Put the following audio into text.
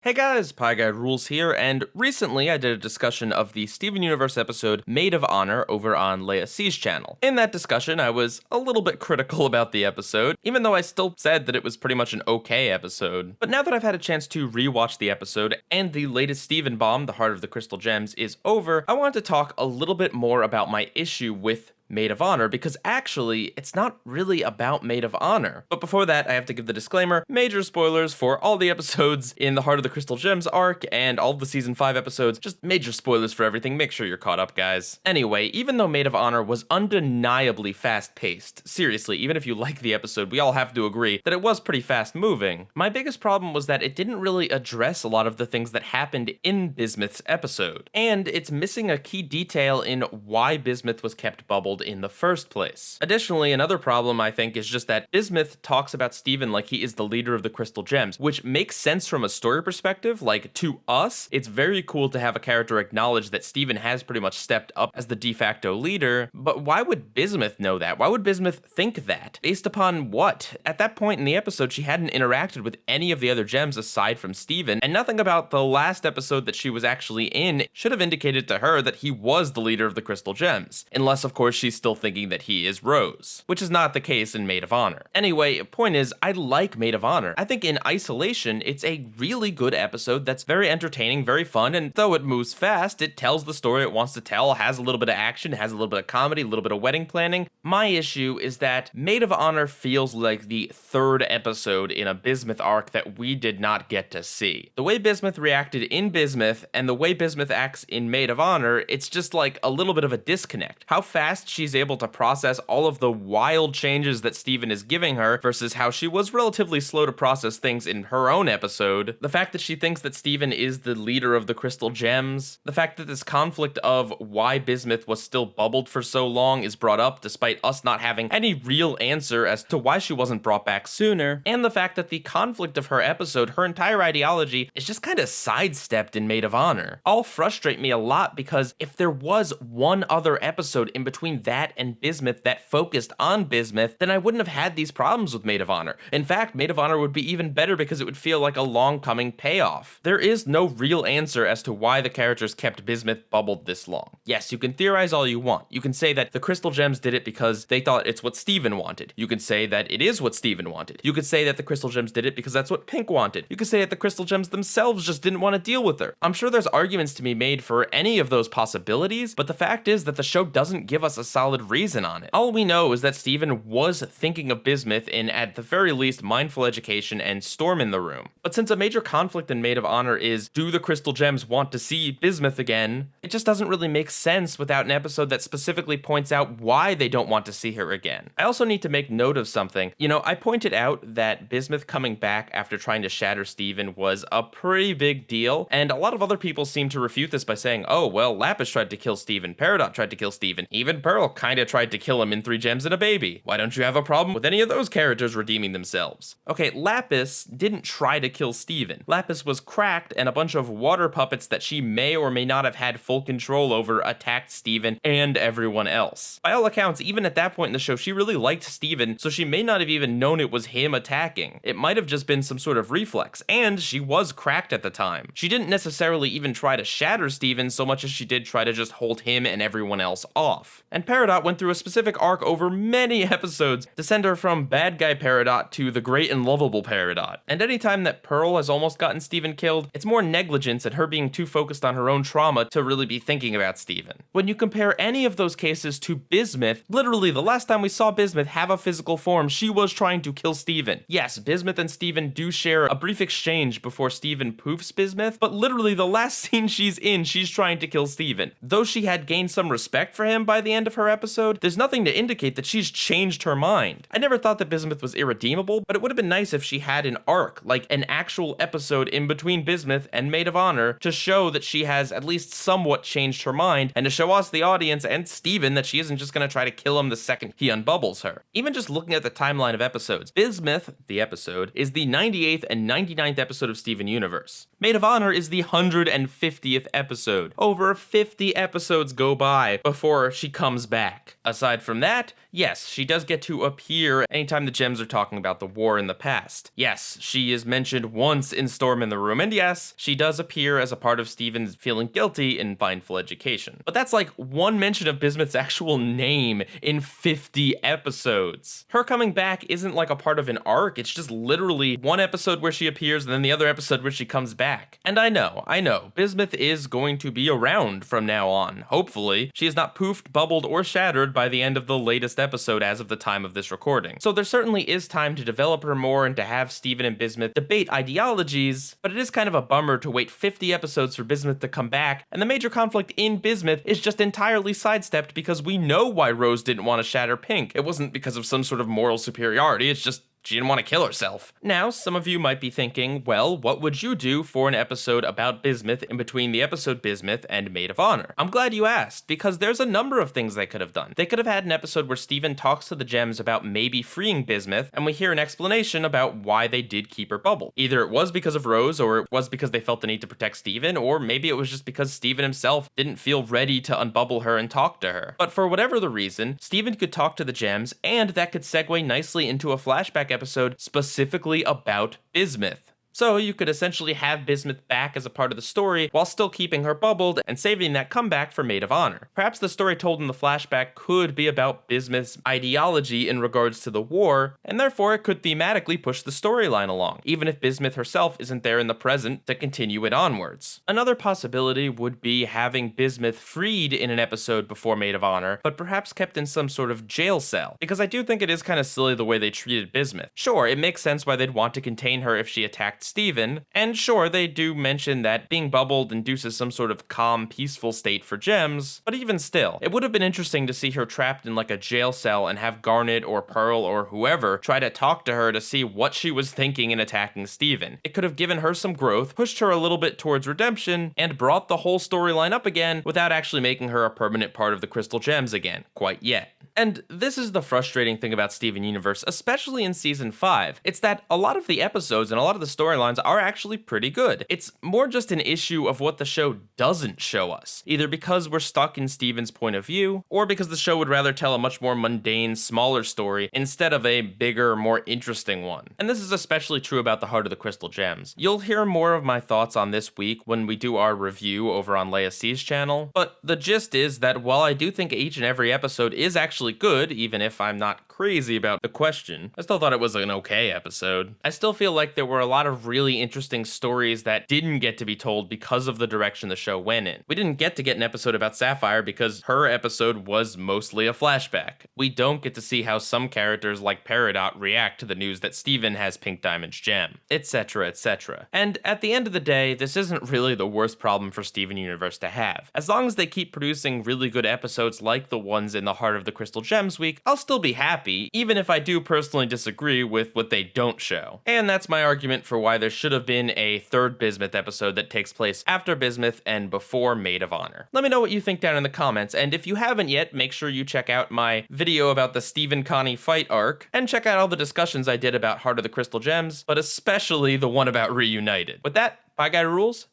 Hey guys, PIEGUYRULZ here, and recently I did a discussion of the Steven Universe episode Maid of Honor over on Leia C's channel. In that discussion, I was a little bit critical about the episode, even though I still said that it was pretty much an okay episode. But now that I've had a chance to rewatch the episode, and the latest Steven bomb, The Heart of the Crystal Gems, is over, I wanted to talk a little bit more about my issue with Maid of Honor, because actually, it's not really about Maid of Honor. But before that, I have to give the disclaimer, major spoilers for all the episodes in the Heart of the Crystal Gems arc, and all of the Season 5 episodes, just major spoilers for everything, make sure you're caught up, guys. Anyway, even though Maid of Honor was undeniably fast-paced, seriously, even if you like the episode, we all have to agree that it was pretty fast-moving, my biggest problem was that it didn't really address a lot of the things that happened in Bismuth's episode, and it's missing a key detail in why Bismuth was kept bubbled in the first place. Additionally, another problem I think is just that Bismuth talks about Steven like he is the leader of the Crystal Gems, which makes sense from a story perspective. Like, to us, it's very cool to have a character acknowledge that Steven has pretty much stepped up as the de facto leader, but why would Bismuth know that? Why would Bismuth think that? Based upon what? At that point in the episode, she hadn't interacted with any of the other gems aside from Steven, and nothing about the last episode that she was actually in should have indicated to her that he was the leader of the Crystal Gems, unless of course she's still thinking that he is Rose, which is not the case in Maid of Honor. Anyway, point is, I like Maid of Honor. I think in isolation, it's a really good episode that's very entertaining, very fun, and though it moves fast, it tells the story it wants to tell, has a little bit of action, has a little bit of comedy, a little bit of wedding planning. My issue is that Maid of Honor feels like the third episode in a Bismuth arc that we did not get to see. The way Bismuth reacted in Bismuth and the way Bismuth acts in Maid of Honor, it's just like a little bit of a disconnect. How fast she's able to process all of the wild changes that Steven is giving her versus how she was relatively slow to process things in her own episode. The fact that she thinks that Steven is the leader of the Crystal Gems. The fact that this conflict of why Bismuth was still bubbled for so long is brought up despite us not having any real answer as to why she wasn't brought back sooner. And the fact that the conflict of her episode, her entire ideology, is just kind of sidestepped in Maid of Honor. All frustrate me a lot because if there was one other episode in between that and Bismuth that focused on Bismuth, then I wouldn't have had these problems with Maid of Honor. In fact, Maid of Honor would be even better because it would feel like a long coming payoff. There is no real answer as to why the characters kept Bismuth bubbled this long. Yes, you can theorize all you want. You can say that the Crystal Gems did it because they thought it's what Steven wanted. You can say that it is what Steven wanted. You could say that the Crystal Gems did it because that's what Pink wanted. You could say that the Crystal Gems themselves just didn't want to deal with her. I'm sure there's arguments to be made for any of those possibilities, but the fact is that the show doesn't give us a solid reason on it. All we know is that Steven was thinking of Bismuth in, at the very least, mindful education and Storm in the room. But since a major conflict in Maid of Honor is, do the Crystal Gems want to see Bismuth again? It just doesn't really make sense without an episode that specifically points out why they don't want to see her again. I also need to make note of something. You know, I pointed out that Bismuth coming back after trying to shatter Steven was a pretty big deal, and a lot of other people seem to refute this by saying, oh, well, Lapis tried to kill Steven, Peridot tried to kill Steven, even Pearl kinda tried to kill him in 3 Gems and a Baby. Why don't you have a problem with any of those characters redeeming themselves? Okay, Lapis didn't try to kill Steven. Lapis was cracked, and a bunch of water puppets that she may or may not have had full control over attacked Steven and everyone else. By all accounts, even at that point in the show, she really liked Steven, so she may not have even known it was him attacking. It might have just been some sort of reflex, and she was cracked at the time. She didn't necessarily even try to shatter Steven so much as she did try to just hold him and everyone else off. And Peridot went through a specific arc over many episodes to send her from bad guy Peridot to the great and lovable Peridot. And anytime that Pearl has almost gotten Steven killed, it's more negligence and her being too focused on her own trauma to really be thinking about Steven. When you compare any of those cases to Bismuth, literally the last time we saw Bismuth have a physical form, she was trying to kill Steven. Yes, Bismuth and Steven do share a brief exchange before Steven poofs Bismuth, but literally the last scene she's in, she's trying to kill Steven. Though she had gained some respect for him by the end of her episode, there's nothing to indicate that she's changed her mind. I never thought that Bismuth was irredeemable, but it would have been nice if she had an arc, like an actual episode in between Bismuth and Maid of Honor, to show that she has at least somewhat changed her mind, and to show us, the audience, and Steven, that she isn't just gonna try to kill him the second he unbubbles her. Even just looking at the timeline of episodes, Bismuth, the episode, is the 98th and 99th episode of Steven Universe. Maid of Honor is the 150th episode. Over 50 episodes go by before she comes back. Aside from that, yes, she does get to appear anytime the gems are talking about the war in the past. Yes, she is mentioned once in Storm in the Room, and yes, she does appear as a part of Steven's feeling guilty in Mindful Education. But that's like one mention of Bismuth's actual name in 50 episodes. Her coming back isn't like a part of an arc, it's just literally one episode where she appears and then the other episode where she comes back. And I know, Bismuth is going to be around from now on, hopefully. She is not poofed, bubbled, or shattered by the end of the latest episode as of the time of this recording. So there certainly is time to develop her more and to have Steven and Bismuth debate ideologies, but it is kind of a bummer to wait 50 episodes for Bismuth to come back, and the major conflict in Bismuth is just entirely sidestepped because we know why Rose didn't want to shatter Pink. It wasn't because of some sort of moral superiority, it's just she didn't want to kill herself. Now, some of you might be thinking, well, what would you do for an episode about Bismuth in between the episode Bismuth and Maid of Honor? I'm glad you asked, because there's a number of things they could have done. They could have had an episode where Steven talks to the gems about maybe freeing Bismuth, and we hear an explanation about why they did keep her bubbled. Either it was because of Rose, or it was because they felt the need to protect Steven, or maybe it was just because Steven himself didn't feel ready to unbubble her and talk to her. But for whatever the reason, Steven could talk to the gems, and that could segue nicely into a flashback episode specifically about Bismuth. So you could essentially have Bismuth back as a part of the story while still keeping her bubbled and saving that comeback for Maid of Honor. Perhaps the story told in the flashback could be about Bismuth's ideology in regards to the war, and therefore it could thematically push the storyline along, even if Bismuth herself isn't there in the present to continue it onwards. Another possibility would be having Bismuth freed in an episode before Maid of Honor, but perhaps kept in some sort of jail cell, because I do think it is kind of silly the way they treated Bismuth. Sure, it makes sense why they'd want to contain her if she attacked Steven, and sure, they do mention that being bubbled induces some sort of calm, peaceful state for gems, but even still, it would have been interesting to see her trapped in like a jail cell and have Garnet or Pearl or whoever try to talk to her to see what she was thinking in attacking Steven. It could have given her some growth, pushed her a little bit towards redemption, and brought the whole storyline up again without actually making her a permanent part of the Crystal Gems again, quite yet. And this is the frustrating thing about Steven Universe, especially in Season 5. It's that a lot of the episodes and a lot of the storylines are actually pretty good. It's more just an issue of what the show doesn't show us, either because we're stuck in Steven's point of view, or because the show would rather tell a much more mundane, smaller story instead of a bigger, more interesting one. And this is especially true about the Heart of the Crystal Gems. You'll hear more of my thoughts on this week when we do our review over on Leia C's channel, but the gist is that while I do think each and every episode is actually good, even if I'm not crazy about the question, I still thought it was an okay episode. I still feel like there were a lot of really interesting stories that didn't get to be told because of the direction the show went in. We didn't get to get an episode about Sapphire because her episode was mostly a flashback. We don't get to see how some characters like Peridot react to the news that Steven has Pink Diamond's gem, etc, etc. And at the end of the day, this isn't really the worst problem for Steven Universe to have. As long as they keep producing really good episodes like the ones in the Heart of the Crystal Gems week, I'll still be happy, even if I do personally disagree with what they don't show. And that's my argument for why there should have been a third Bismuth episode that takes place after Bismuth and before Maid of Honor. Let me know what you think down in the comments, and if you haven't yet, make sure you check out my video about the Steven Connie fight arc, and check out all the discussions I did about Heart of the Crystal Gems, but especially the one about Reunited. With that, bye guy rules,